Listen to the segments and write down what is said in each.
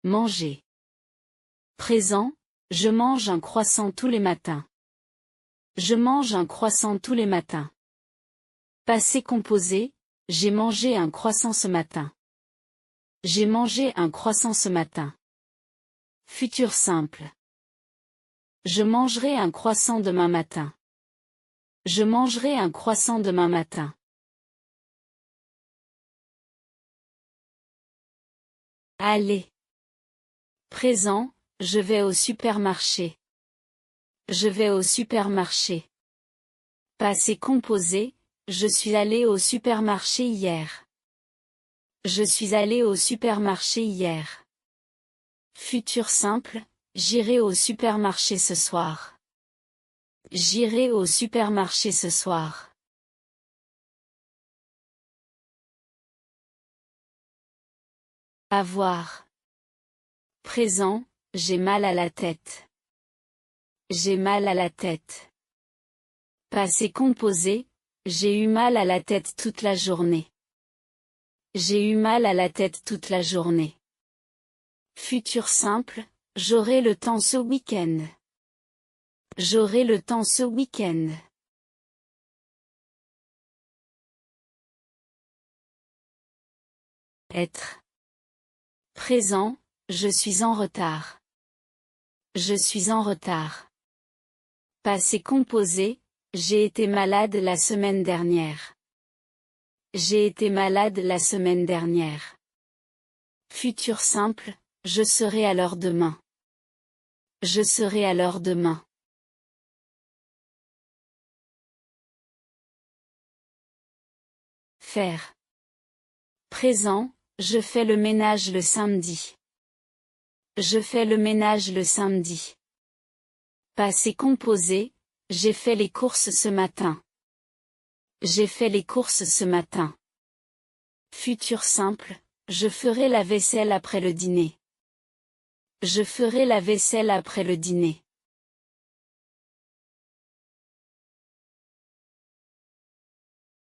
Manger. Présent, je mange un croissant tous les matins. Je mange un croissant tous les matins. Passé composé, j'ai mangé un croissant ce matin. J'ai mangé un croissant ce matin. Futur simple. Je mangerai un croissant demain matin. Je mangerai un croissant demain matin. Aller. Présent, je vais au supermarché. Je vais au supermarché. Passé composé, je suis allé au supermarché hier. Je suis allé au supermarché hier. Futur simple, j'irai au supermarché ce soir. J'irai au supermarché ce soir. Avoir. Présent, j'ai mal à la tête. J'ai mal à la tête. Passé composé, j'ai eu mal à la tête toute la journée. J'ai eu mal à la tête toute la journée. Futur simple, j'aurai le temps ce week-end. J'aurai le temps ce week-end. Être. Présent, je suis en retard. Je suis en retard. Passé composé, j'ai été malade la semaine dernière. J'ai été malade la semaine dernière. Futur simple, je serai à l'heure demain. Je serai à l'heure demain. Faire. Présent, je fais le ménage le samedi. Je fais le ménage le samedi. Passé composé, j'ai fait les courses ce matin. J'ai fait les courses ce matin. Futur simple, je ferai la vaisselle après le dîner. Je ferai la vaisselle après le dîner.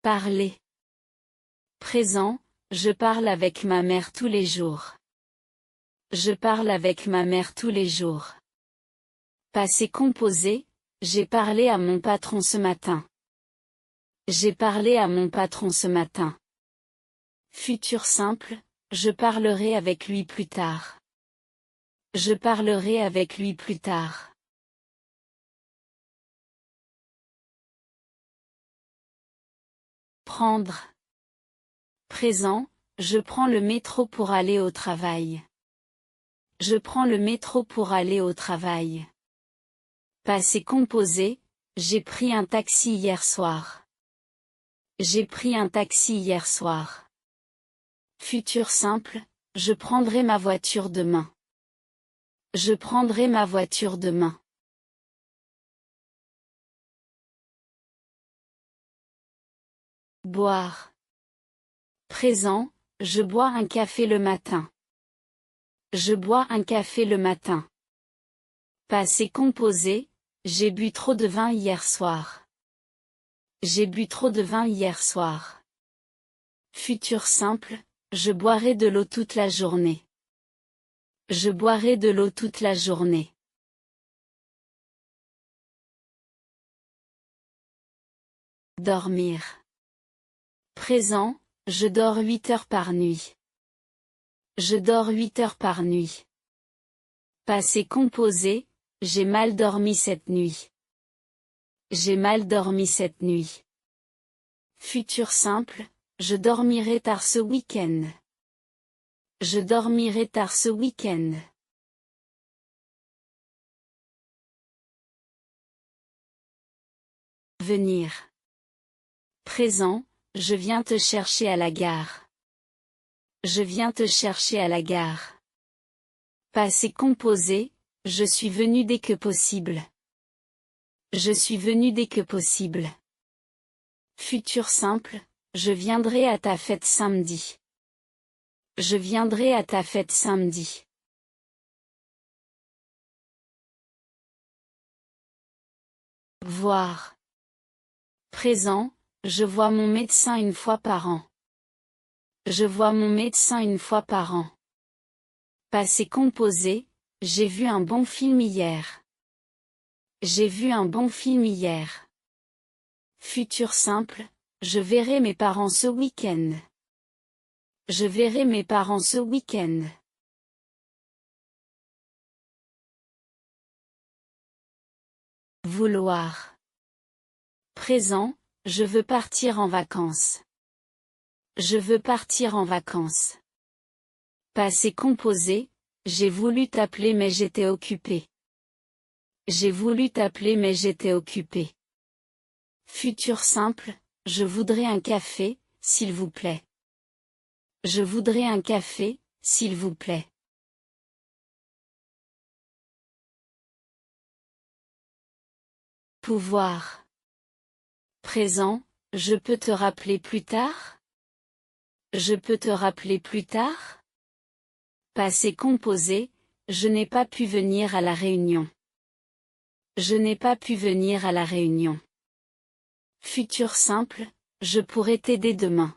Parler. Présent, je parle avec ma mère tous les jours. Je parle avec ma mère tous les jours. Passé composé, j'ai parlé à mon patron ce matin. J'ai parlé à mon patron ce matin. Futur simple, je parlerai avec lui plus tard. Je parlerai avec lui plus tard. Prendre. Présent, je prends le métro pour aller au travail. Je prends le métro pour aller au travail. Passé composé, j'ai pris un taxi hier soir. J'ai pris un taxi hier soir. Futur simple, je prendrai ma voiture demain. Je prendrai ma voiture demain. Boire. Présent, je bois un café le matin. Je bois un café le matin. Passé composé, j'ai bu trop de vin hier soir. J'ai bu trop de vin hier soir. Futur simple, je boirai de l'eau toute la journée. Je boirai de l'eau toute la journée. Dormir. Présent, je dors 8 heures par nuit. Je dors 8 heures par nuit. Passé composé, j'ai mal dormi cette nuit. J'ai mal dormi cette nuit. Futur simple, je dormirai tard ce week-end. Je dormirai tard ce week-end. Venir. Présent, je viens te chercher à la gare. Je viens te chercher à la gare. Passé composé, je suis venu dès que possible. Je suis venu dès que possible. Futur simple, je viendrai à ta fête samedi. Je viendrai à ta fête samedi. Voir. Présent, je vois mon médecin une fois par an. Je vois mon médecin une fois par an. Passé composé, j'ai vu un bon film hier. J'ai vu un bon film hier. Futur simple, je verrai mes parents ce week-end. Je verrai mes parents ce week-end. Vouloir. Présent, je veux partir en vacances. Je veux partir en vacances. Passé composé, j'ai voulu t'appeler mais j'étais occupé. J'ai voulu t'appeler mais j'étais occupé. Futur simple, je voudrais un café, s'il vous plaît. Je voudrais un café, s'il vous plaît. Pouvoir. Présent, je peux te rappeler plus tard? Je peux te rappeler plus tard? Passé composé, je n'ai pas pu venir à la réunion. Je n'ai pas pu venir à la réunion. Futur simple, je pourrais t'aider demain.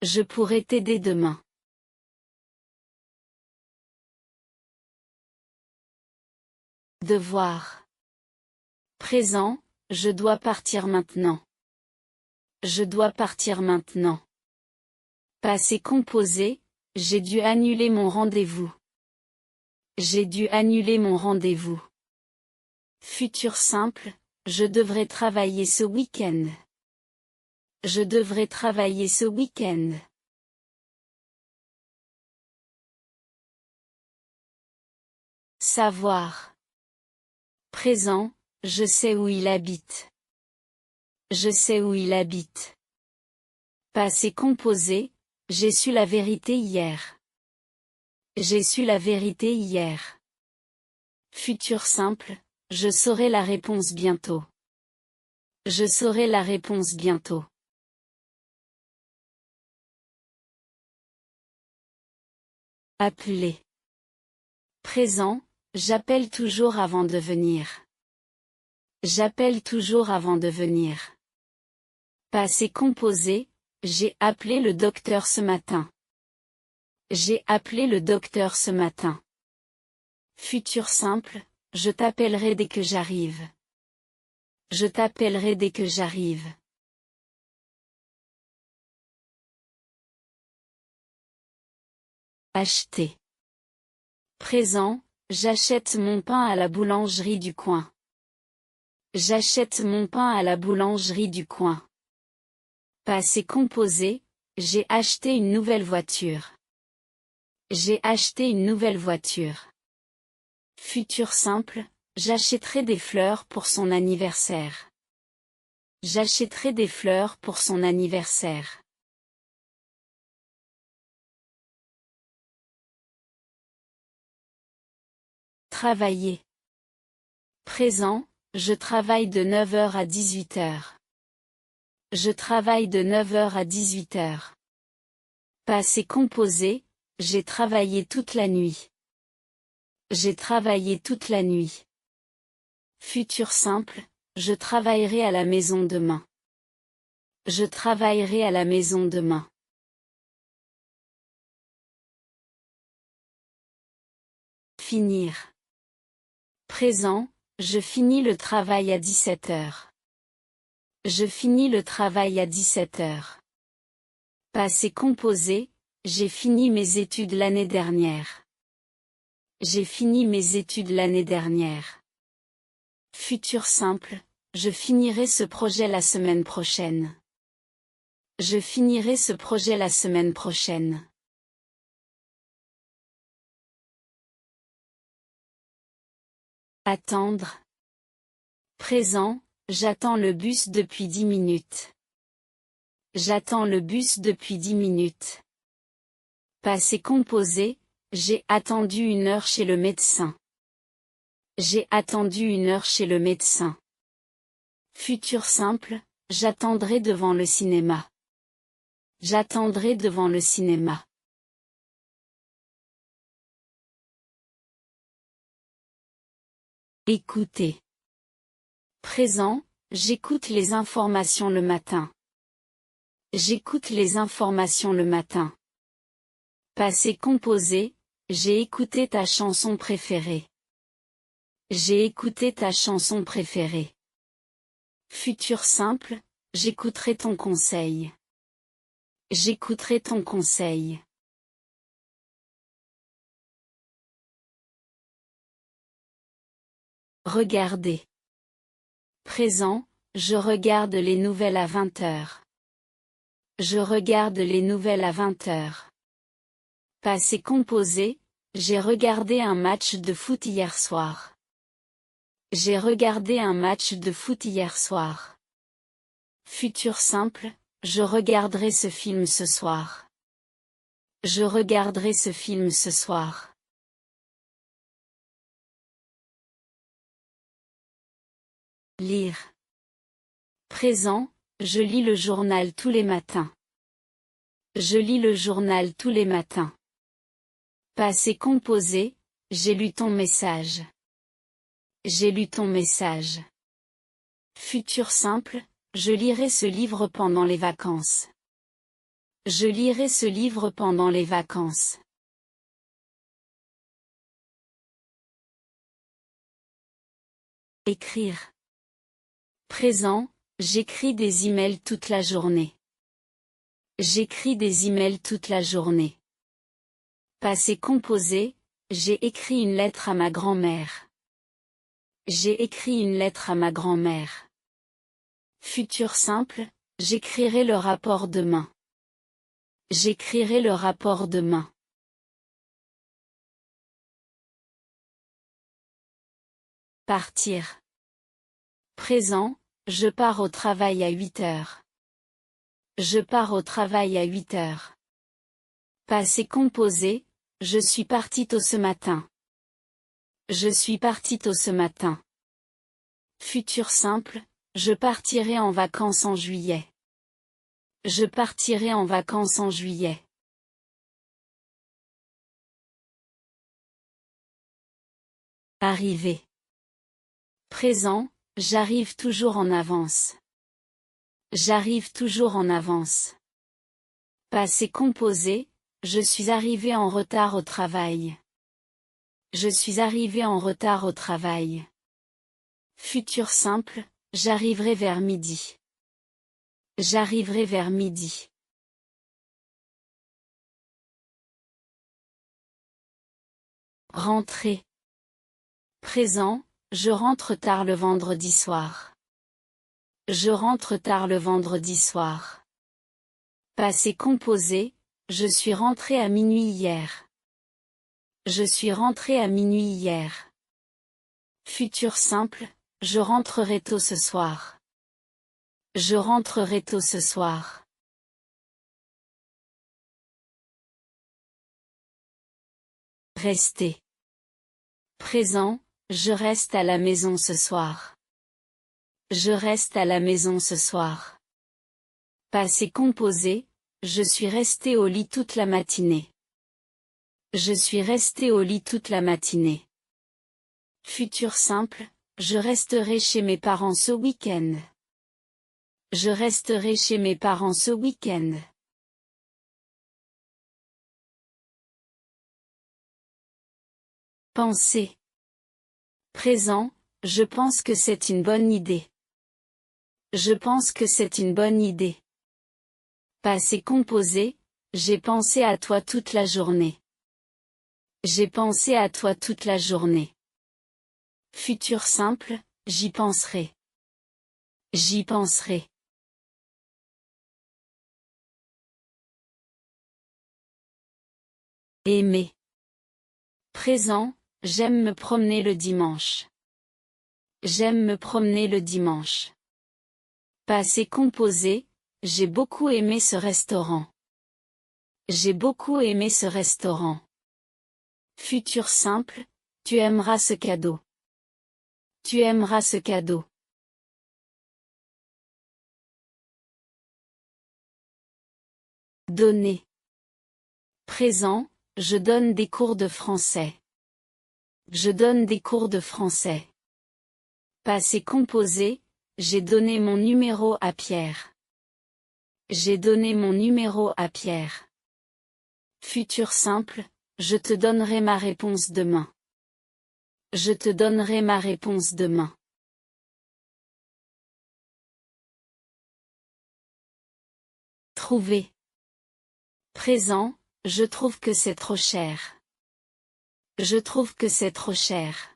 Je pourrais t'aider demain. Devoir. Présent, je dois partir maintenant. Je dois partir maintenant. Passé composé, j'ai dû annuler mon rendez-vous. J'ai dû annuler mon rendez-vous. Futur simple, je devrais travailler ce week-end. Je devrais travailler ce week-end. Savoir. Présent, je sais où il habite. Je sais où il habite. Passé composé, j'ai su la vérité hier. J'ai su la vérité hier. Futur simple, je saurai la réponse bientôt. Je saurai la réponse bientôt. Appeler. Présent, j'appelle toujours avant de venir. J'appelle toujours avant de venir. Passé composé, j'ai appelé le docteur ce matin. J'ai appelé le docteur ce matin. Futur simple, je t'appellerai dès que j'arrive. Je t'appellerai dès que j'arrive. Acheter. Présent, j'achète mon pain à la boulangerie du coin. J'achète mon pain à la boulangerie du coin. Passé composé, j'ai acheté une nouvelle voiture. J'ai acheté une nouvelle voiture. Futur simple, j'achèterai des fleurs pour son anniversaire. J'achèterai des fleurs pour son anniversaire. Travailler. Présent, je travaille de 9h à 18h. Je travaille de 9h à 18h. Passé composé, j'ai travaillé toute la nuit. J'ai travaillé toute la nuit. Futur simple, je travaillerai à la maison demain. Je travaillerai à la maison demain. Finir. Présent, je finis le travail à 17h. Je finis le travail à 17h. Passé composé, j'ai fini mes études l'année dernière. J'ai fini mes études l'année dernière. Futur simple, je finirai ce projet la semaine prochaine. Je finirai ce projet la semaine prochaine. Attendre. Présent, j'attends le bus depuis 10 minutes. J'attends le bus depuis 10 minutes. Passé composé, j'ai attendu 1 heure chez le médecin. J'ai attendu 1 heure chez le médecin. Futur simple, j'attendrai devant le cinéma. J'attendrai devant le cinéma. Écoutez. Présent, j'écoute les informations le matin. J'écoute les informations le matin. Passé composé, J'ai écouté ta chanson préférée. J'ai écouté ta chanson préférée. Futur simple, j'écouterai ton conseil. J'écouterai ton conseil. Regardez. Présent, je regarde les nouvelles à 20h. Je regarde les nouvelles à 20h. Passé composé, j'ai regardé un match de foot hier soir. J'ai regardé un match de foot hier soir. Futur simple, je regarderai ce film ce soir. Je regarderai ce film ce soir. Lire. Présent, je lis le journal tous les matins. Je lis le journal tous les matins. Passé composé, j'ai lu ton message. J'ai lu ton message. Futur simple, je lirai ce livre pendant les vacances. Je lirai ce livre pendant les vacances. Écrire. Présent, j'écris des emails toute la journée. J'écris des emails toute la journée. Passé composé, j'ai écrit une lettre à ma grand-mère. J'ai écrit une lettre à ma grand-mère. Futur simple, j'écrirai le rapport demain. J'écrirai le rapport demain. Partir. Présent, je pars au travail à 8h. Je pars au travail à 8h. Passé composé, je suis parti tôt ce matin. Je suis parti tôt ce matin. Futur simple, je partirai en vacances en juillet. Je partirai en vacances en juillet. Arriver. Présent, j'arrive toujours en avance. J'arrive toujours en avance. Passé composé, je suis arrivé en retard au travail. Je suis arrivé en retard au travail. Futur simple, j'arriverai vers midi. J'arriverai vers midi. Rentrer. Présent, je rentre tard le vendredi soir. Je rentre tard le vendredi soir. Passé composé, je suis rentré à minuit hier. Je suis rentré à minuit hier. Futur simple, je rentrerai tôt ce soir. Je rentrerai tôt ce soir. Rester. Présent, je reste à la maison ce soir. Je reste à la maison ce soir. Passé composé, je suis resté au lit toute la matinée. Je suis resté au lit toute la matinée. Futur simple, je resterai chez mes parents ce week-end. Je resterai chez mes parents ce week-end. Penser. Présent, je pense que c'est une bonne idée. Je pense que c'est une bonne idée. Passé composé, j'ai pensé à toi toute la journée. J'ai pensé à toi toute la journée. Futur simple, j'y penserai. J'y penserai. Aimer. Présent, j'aime me promener le dimanche. J'aime me promener le dimanche. Passé composé, j'ai beaucoup aimé ce restaurant. J'ai beaucoup aimé ce restaurant. Futur simple, tu aimeras ce cadeau. Tu aimeras ce cadeau. Donner. Présent, je donne des cours de français. Je donne des cours de français. Passé composé, j'ai donné mon numéro à Pierre. J'ai donné mon numéro à Pierre. Futur simple, Je te donnerai ma réponse demain. Je te donnerai ma réponse demain. Trouver. Présent, je trouve que c'est trop cher. Je trouve que c'est trop cher.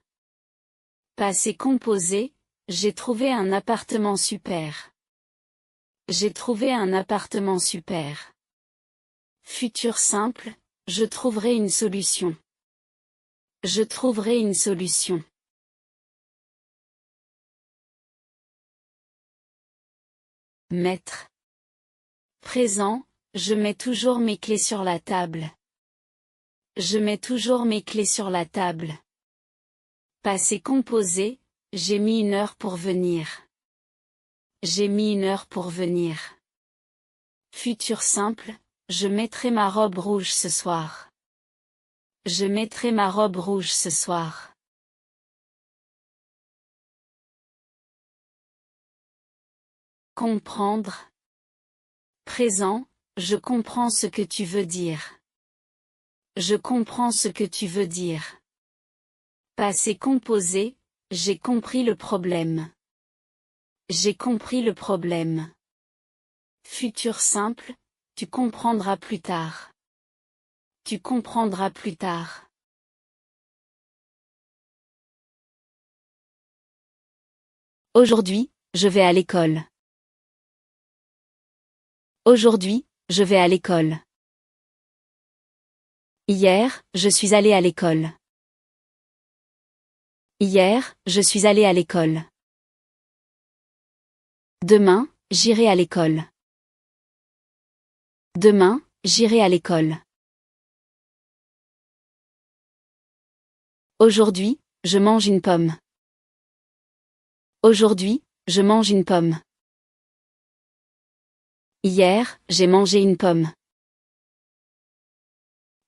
Passé composé, j'ai trouvé un appartement super. J'ai trouvé un appartement super. Futur simple, je trouverai une solution. Je trouverai une solution. Mettre. Présent, je mets toujours mes clés sur la table. Je mets toujours mes clés sur la table. Passé composé, j'ai mis 1 heure pour venir. J'ai mis 1 heure pour venir. Futur simple, je mettrai ma robe rouge ce soir. Je mettrai ma robe rouge ce soir. Comprendre. Présent, je comprends ce que tu veux dire. Je comprends ce que tu veux dire. Passé composé, j'ai compris le problème. J'ai compris le problème. Futur simple, tu comprendras plus tard. Tu comprendras plus tard. Aujourd'hui, je vais à l'école. Aujourd'hui, je vais à l'école. Hier, je suis allé à l'école. Hier, je suis allé à l'école. Demain, j'irai à l'école. Demain, j'irai à l'école. Aujourd'hui, je mange une pomme. Aujourd'hui, je mange une pomme. Hier, j'ai mangé une pomme.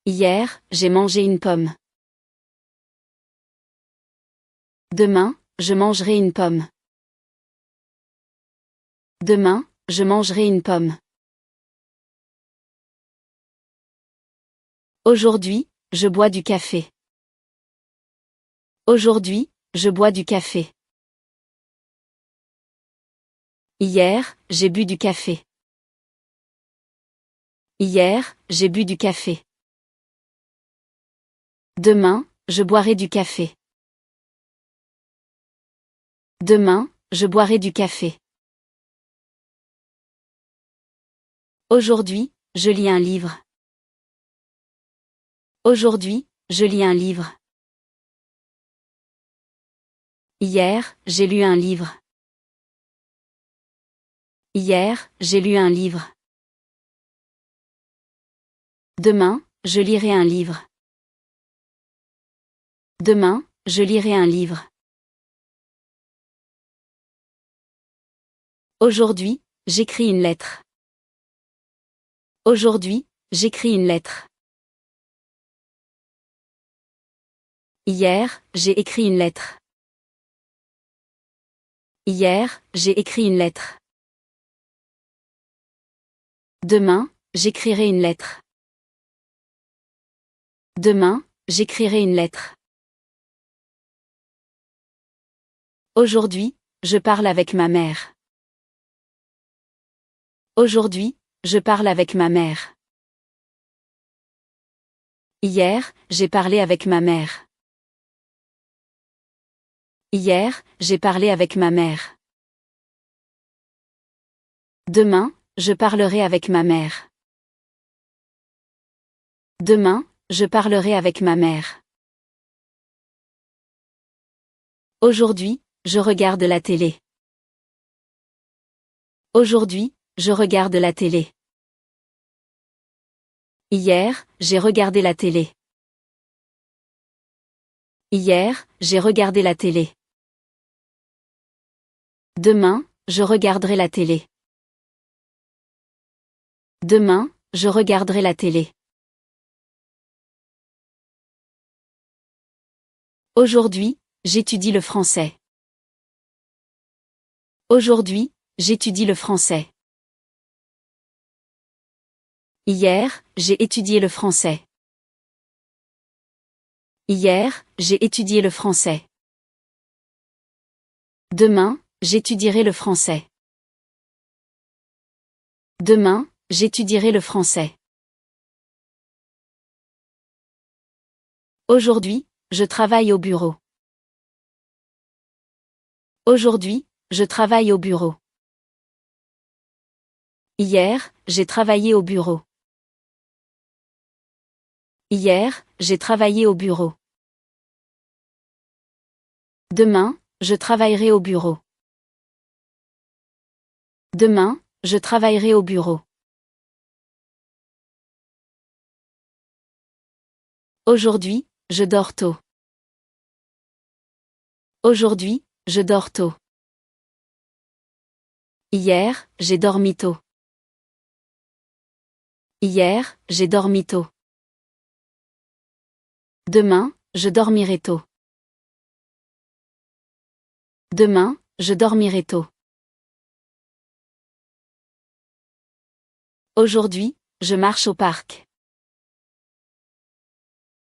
Hier, j'ai mangé une pomme. Demain, je mangerai une pomme. Demain, je mangerai une pomme. Aujourd'hui, je bois du café. Aujourd'hui, je bois du café. Hier, j'ai bu du café. Hier, j'ai bu du café. Demain, je boirai du café. Demain, je boirai du café. Aujourd'hui, je lis un livre. Aujourd'hui, je lis un livre. Hier, j'ai lu un livre. Hier, j'ai lu un livre. Demain, je lirai un livre. Demain, je lirai un livre. Aujourd'hui, j'écris une lettre. Aujourd'hui, j'écris une lettre. Hier, j'ai écrit une lettre. Hier, j'ai écrit une lettre. Demain, j'écrirai une lettre. Demain, j'écrirai une lettre. Aujourd'hui, je parle avec ma mère. Aujourd'hui, je parle avec ma mère. Hier, j'ai parlé avec ma mère. Hier, j'ai parlé avec ma mère. Demain, je parlerai avec ma mère. Demain, je parlerai avec ma mère. Aujourd'hui, je regarde la télé. Aujourd'hui, je regarde la télé. Hier, j'ai regardé la télé. Hier, j'ai regardé la télé. Demain, je regarderai la télé. Demain, je regarderai la télé. Aujourd'hui, j'étudie le français. Aujourd'hui, j'étudie le français. Hier, j'ai étudié le français. Hier, j'ai étudié le français. Demain, j'étudierai le français. Demain, j'étudierai le français. Aujourd'hui, je travaille au bureau. Aujourd'hui, je travaille au bureau. Hier, j'ai travaillé au bureau. Hier, j'ai travaillé au bureau. Demain, je travaillerai au bureau. Demain, je travaillerai au bureau. Aujourd'hui, je dors tôt. Aujourd'hui, je dors tôt. Hier, j'ai dormi tôt. Hier, j'ai dormi tôt. Demain, je dormirai tôt. Demain, je dormirai tôt. Aujourd'hui, je marche au parc.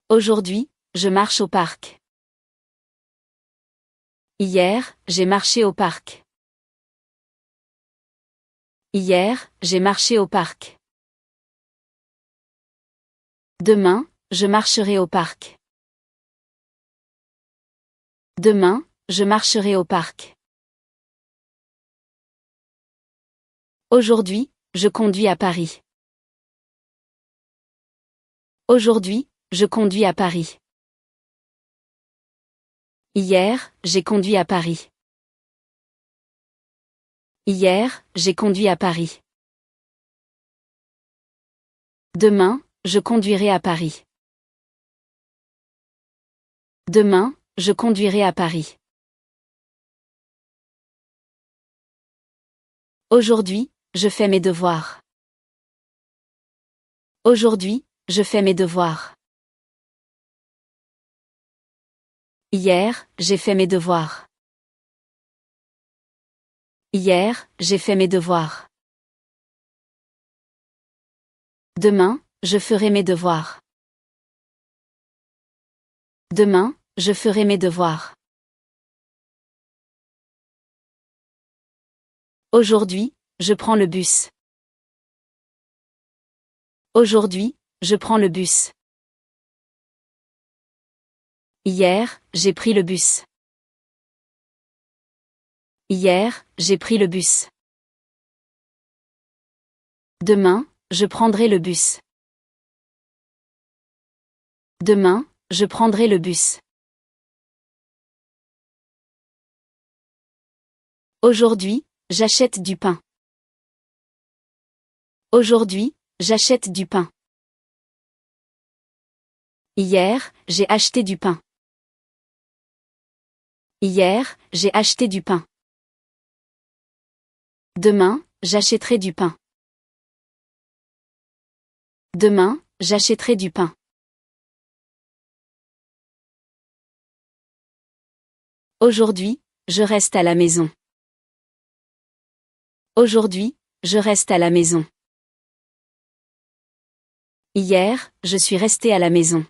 Aujourd'hui, je marche au parc. Hier, j'ai marché au parc. Hier, j'ai marché au parc. Demain, je marcherai au parc. Demain, je marcherai au parc. Aujourd'hui, je conduis à Paris. Aujourd'hui, je conduis à Paris. Hier, j'ai conduit à Paris. Hier, j'ai conduit à Paris. Demain, je conduirai à Paris. Demain, je conduirai à Paris. Aujourd'hui, je fais mes devoirs. Aujourd'hui, je fais mes devoirs. Hier, j'ai fait mes devoirs. Hier, j'ai fait mes devoirs. Demain, je ferai mes devoirs. Demain, je ferai mes devoirs. Aujourd'hui, je prends le bus. Aujourd'hui, je prends le bus. Hier, j'ai pris le bus. Hier, j'ai pris le bus. Demain, je prendrai le bus. Demain, je prendrai le bus. Aujourd'hui, j'achète du pain. Aujourd'hui, j'achète du pain. Hier, j'ai acheté du pain. Hier, j'ai acheté du pain. Demain, j'achèterai du pain. Demain, j'achèterai du pain. Aujourd'hui, je reste à la maison. Aujourd'hui, je reste à la maison. Hier, je suis resté à la maison.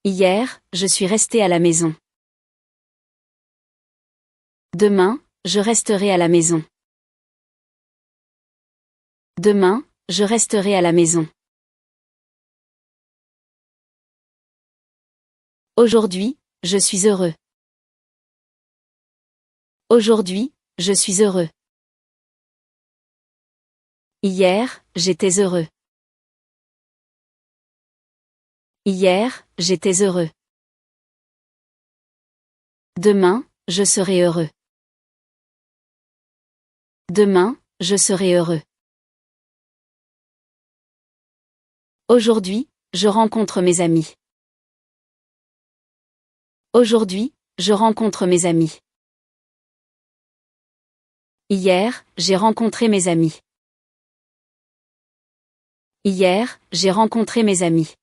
Hier, je suis resté à la maison. Demain, je resterai à la maison. Demain, je resterai à la maison. Aujourd'hui, je suis heureux. Aujourd'hui, je suis heureux. Hier, j'étais heureux. Hier, j'étais heureux. Demain, je serai heureux. Demain, je serai heureux. Aujourd'hui, je rencontre mes amis. Aujourd'hui, je rencontre mes amis. Hier, j'ai rencontré mes amis. Hier, j'ai rencontré mes amis.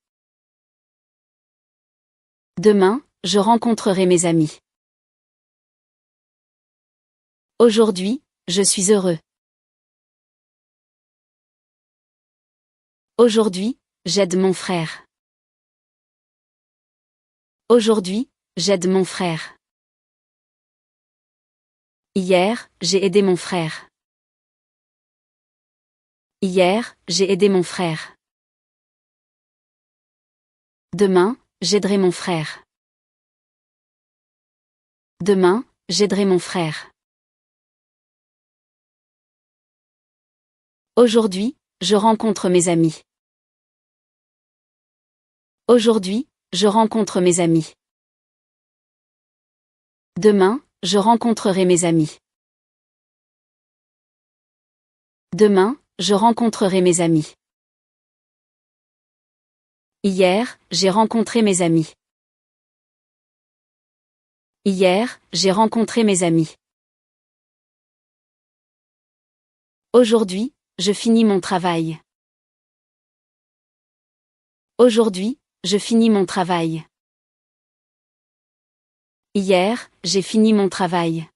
Demain, je rencontrerai mes amis. Aujourd'hui, je suis heureux. Aujourd'hui, j'aide mon frère. Aujourd'hui, j'aide mon frère. Hier, j'ai aidé mon frère. Hier, j'ai aidé mon frère. Demain, j'aiderai mon frère. Demain, j'aiderai mon frère. Aujourd'hui, je rencontre mes amis. Aujourd'hui, je rencontre mes amis. Demain, je rencontrerai mes amis. Demain, je rencontrerai mes amis. Hier, j'ai rencontré mes amis. Hier, j'ai rencontré mes amis. Aujourd'hui, je finis mon travail. Aujourd'hui, je finis mon travail. Hier, j'ai fini mon travail.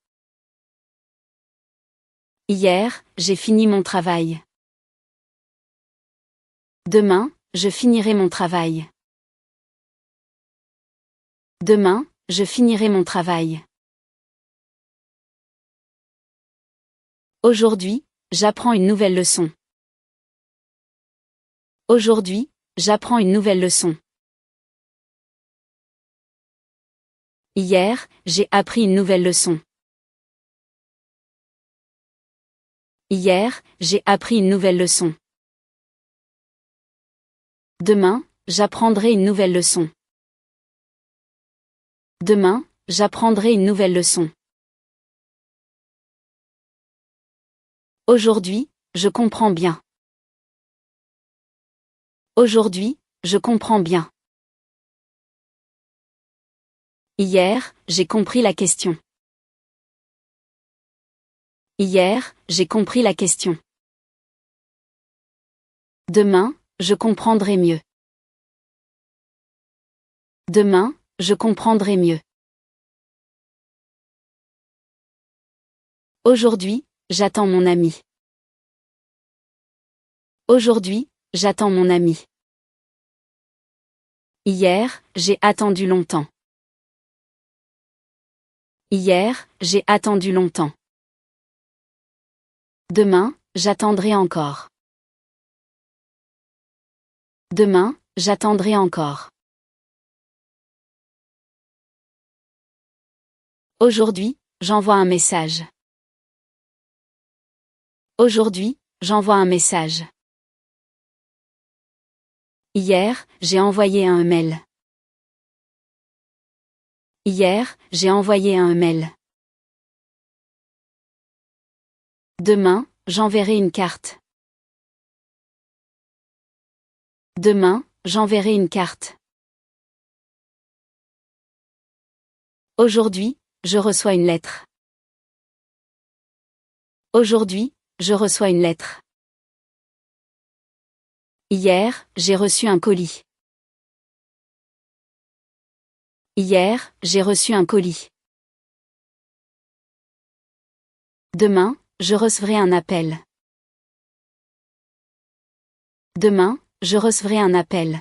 Hier, j'ai fini mon travail. Demain, je finirai mon travail. Demain, je finirai mon travail. Aujourd'hui, j'apprends une nouvelle leçon. Aujourd'hui, j'apprends une nouvelle leçon. Hier, j'ai appris une nouvelle leçon. Hier, j'ai appris une nouvelle leçon. Demain, j'apprendrai une nouvelle leçon. Demain, j'apprendrai une nouvelle leçon. Aujourd'hui, je comprends bien. Aujourd'hui, je comprends bien. Hier, j'ai compris la question. Hier, j'ai compris la question. Demain, je comprendrai mieux. Demain, je comprendrai mieux. Aujourd'hui, j'attends mon ami. Aujourd'hui, j'attends mon ami. Hier, j'ai attendu longtemps. Hier, j'ai attendu longtemps. Demain, j'attendrai encore. Demain, j'attendrai encore. Aujourd'hui, j'envoie un message. Aujourd'hui, j'envoie un message. Hier, j'ai envoyé un mail. Hier, j'ai envoyé un mail. Demain, j'enverrai une carte. Demain, j'enverrai une carte. Aujourd'hui, je reçois une lettre. Aujourd'hui, je reçois une lettre. Hier, j'ai reçu un colis. Hier, j'ai reçu un colis. Demain, je recevrai un appel. Demain, je recevrai un appel.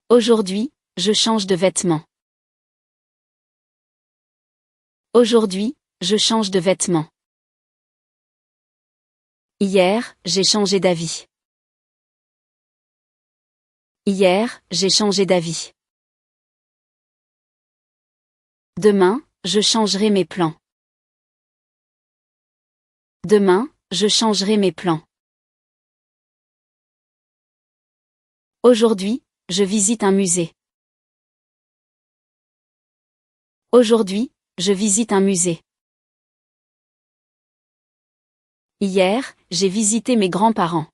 Aujourd'hui, je change de vêtements. Aujourd'hui, je change de vêtements. Hier, j'ai changé d'avis. Hier, j'ai changé d'avis. Demain, je changerai mes plans. Demain, je changerai mes plans. Aujourd'hui, je visite un musée. Aujourd'hui, je visite un musée. Hier, j'ai visité mes grands-parents.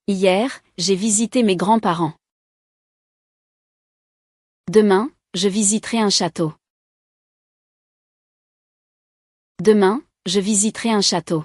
Hier, j'ai visité mes grands-parents. Demain, je visiterai un château. Demain, je visiterai un château.